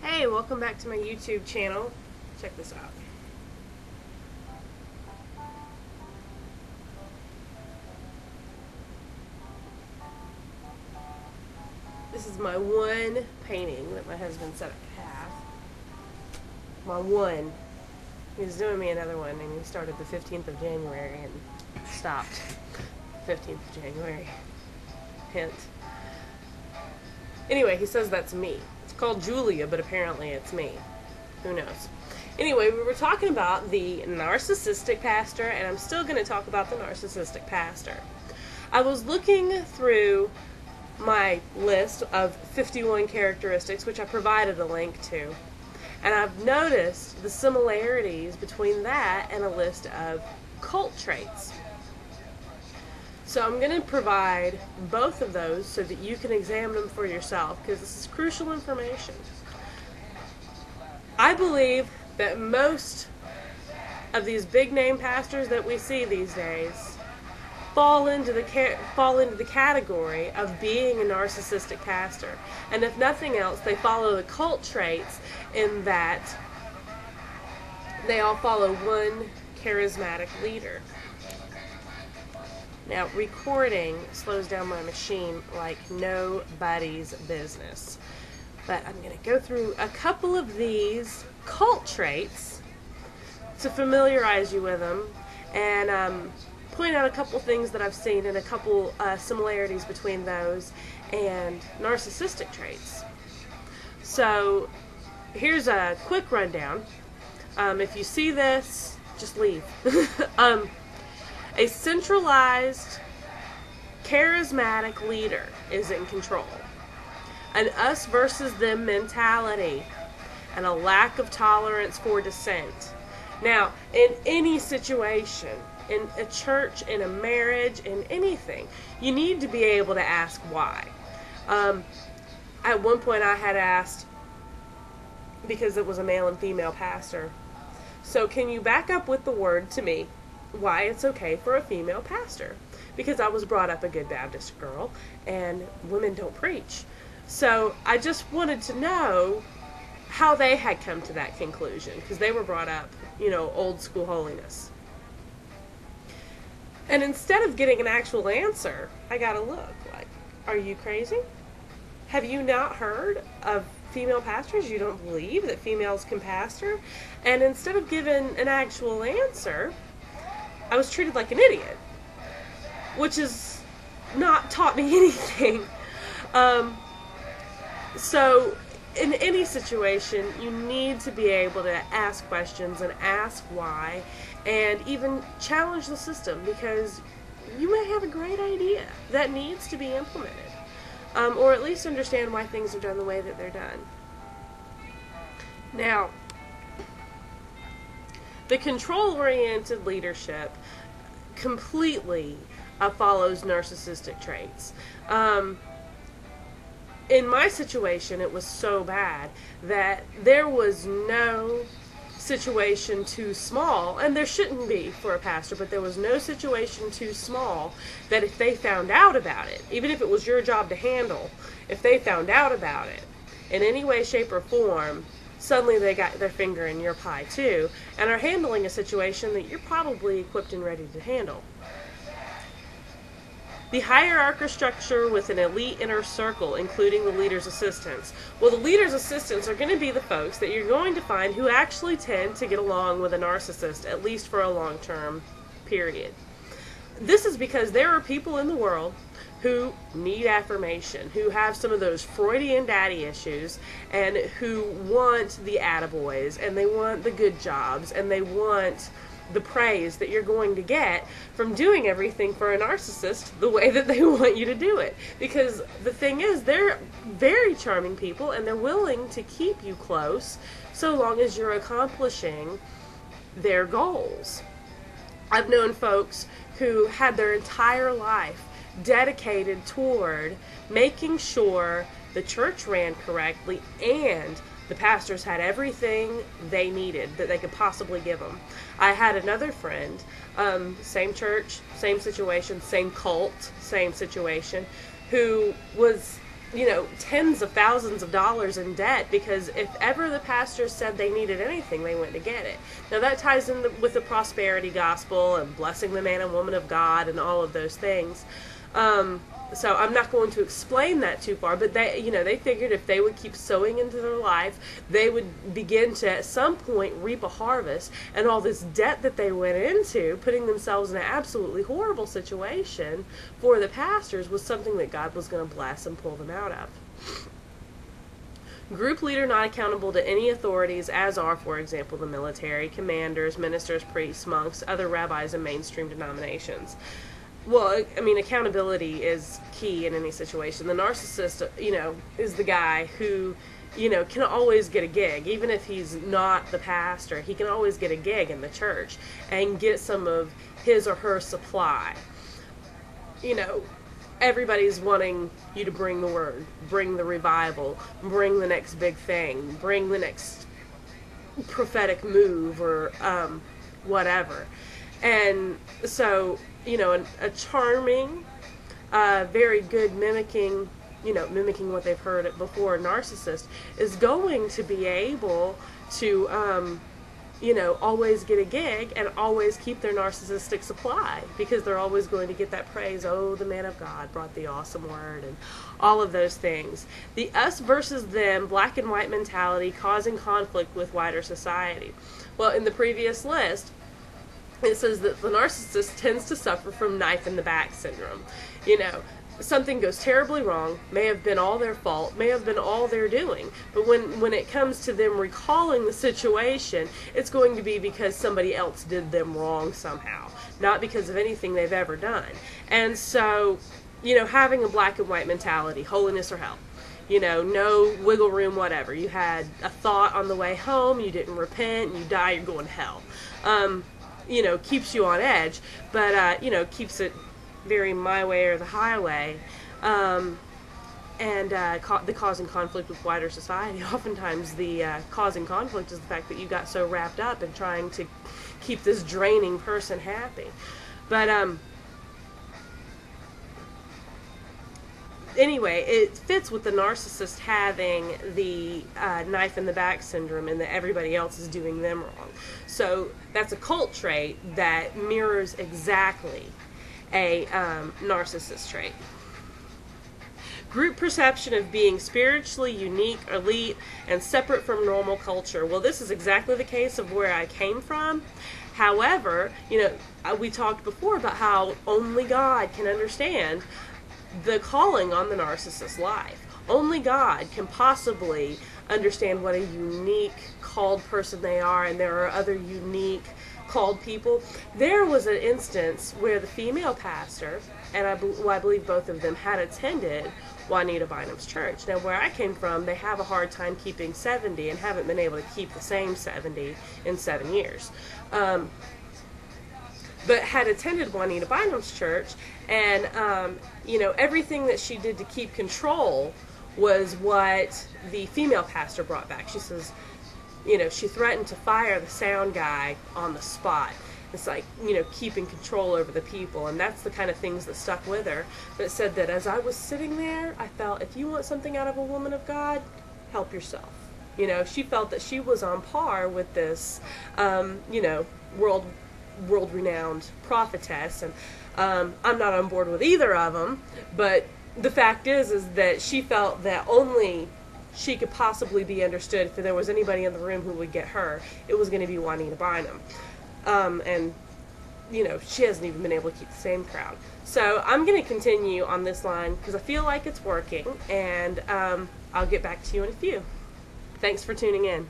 Hey, welcome back to my YouTube channel. Check this out. This is my one painting that my husband said I could have. My one. He was doing me another one, and he started the 15th of January and stopped 15th of January. Hint. Anyway, he says that's me. It's called Julia, but apparently it's me. Who knows? Anyway, we were talking about the Narcissistic Pastor, and I'm still going to talk about the Narcissistic Pastor. I was looking through my list of 51 characteristics, which I provided a link to, and I've noticed the similarities between that and a list of cult traits. So I'm going to provide both of those so that you can examine them for yourself, because this is crucial information. I believe that most of these big name pastors that we see these days fall into the category of being a narcissistic pastor. And if nothing else, they follow the cult traits in that they all follow one charismatic leader. Now, recording slows down my machine like nobody's business. But I'm going to go through a couple of these cult traits to familiarize you with them and point out a couple things that I've seen and a couple similarities between those and narcissistic traits. So here's a quick rundown. If you see this, just leave. A centralized, charismatic leader is in control. An us versus them mentality, and a lack of tolerance for dissent. Now, in any situation, in a church, in a marriage, in anything, you need to be able to ask why. At one point I had asked, because it was a male and female pastor, so can you back up with the word to me why it's okay for a female pastor? Because I was brought up a good Baptist girl, and women don't preach. So I just wanted to know how they had come to that conclusion, because they were brought up, old school holiness. And instead of getting an actual answer, I got a look like, are you crazy? Have you not heard of female pastors? You don't believe that females can pastor? And instead of giving an actual answer, I was treated like an idiot, which has not taught me anything. So in any situation, you need to be able to ask questions and ask why, and even challenge the system, because you may have a great idea that needs to be implemented, or at least understand why things are done the way that they're done. Now, the control-oriented leadership completely follows narcissistic traits. In my situation, it was so bad that there was no situation too small, and there shouldn't be for a pastor, but there was no situation too small that if they found out about it, even if it was your job to handle, if they found out about it in any way, shape, or form, suddenly they got their finger in your pie too, and are handling a situation that you're probably equipped and ready to handle. The hierarchical structure with an elite inner circle, including the leader's assistants. Well, the leader's assistants are going to be the folks that you're going to find who actually tend to get along with a narcissist, at least for a long-term period. This is because there are people in the world who need affirmation, who have some of those Freudian daddy issues, and who want the attaboys, and they want the good jobs, and they want the praise that you're going to get from doing everything for a narcissist the way that they want you to do it. Because the thing is, they're very charming people, and they're willing to keep you close so long as you're accomplishing their goals. I've known folks who had their entire life dedicated toward making sure the church ran correctly and the pastors had everything they needed that they could possibly give them. I had another friend, same church, same situation, same cult, same situation, who was tens of thousands of dollars in debt, because if ever the pastor said they needed anything, they went to get it. Now that ties in with the prosperity gospel and blessing the man and woman of God and all of those things. So I'm not going to explain that too far, but they figured if they would keep sowing into their life, they would begin to at some point reap a harvest, and all this debt that they went into, putting themselves in an absolutely horrible situation for the pastors, was something that God was going to bless and pull them out of. Group leader not accountable to any authorities, as are, for example, the military, commanders, ministers, priests, monks, other rabbis, and mainstream denominations. Well, I mean, accountability is key in any situation. The narcissist, is the guy who, can always get a gig. Even if he's not the pastor, he can always get a gig in the church and get some of his or her supply. Everybody's wanting you to bring the word, bring the revival, bring the next big thing, bring the next prophetic move, or whatever. And so, a charming, very good mimicking what they've heard it before, narcissist is going to be able to, always get a gig and always keep their narcissistic supply, because they're always going to get that praise. Oh, the man of God brought the awesome word, and all of those things. The us versus them, black and white mentality, causing conflict with wider society. Well, in the previous list, it says that the narcissist tends to suffer from knife in the back syndrome. Something goes terribly wrong, may have been all their fault, may have been all they're doing, but when it comes to them recalling the situation, it's going to be because somebody else did them wrong somehow, not because of anything they've ever done. And so, having a black and white mentality, holiness or hell, no wiggle room, whatever. You had a thought on the way home, you didn't repent, and you die, you're going to hell. Keeps you on edge, but, keeps it very my way or the highway, and the causing conflict with wider society. Oftentimes the causing conflict is the fact that you got so wrapped up in trying to keep this draining person happy. But anyway, it fits with the narcissist having the knife in the back syndrome, and that everybody else is doing them wrong. So that's a cult trait that mirrors exactly a narcissist trait. Group perception of being spiritually unique, elite, and separate from normal culture. Well, this is exactly the case of where I came from. However, we talked before about how only God can understand the calling on the narcissist's life. Only God can possibly understand what a unique, called person they are, and there are other unique, called people. There was an instance where the female pastor, and I believe both of them, had attended Juanita Bynum's church. Now, where I came from, they have a hard time keeping 70 and haven't been able to keep the same 70 in 7 years. But had attended Juanita Bynum's church, and, everything that she did to keep control was what the female pastor brought back. She says, she threatened to fire the sound guy on the spot. It's like, keeping control over the people, and that's the kind of things that stuck with her. But it said that as I was sitting there, I felt, if you want something out of a woman of God, help yourself. She felt that she was on par with this, world-renowned prophetess, and I'm not on board with either of them, but the fact is that she felt that only she could possibly be understood. If there was anybody in the room who would get her, it was going to be Juanita Bynum. And, she hasn't even been able to keep the same crowd. So I'm going to continue on this line because I feel like it's working, and I'll get back to you in a few. Thanks for tuning in.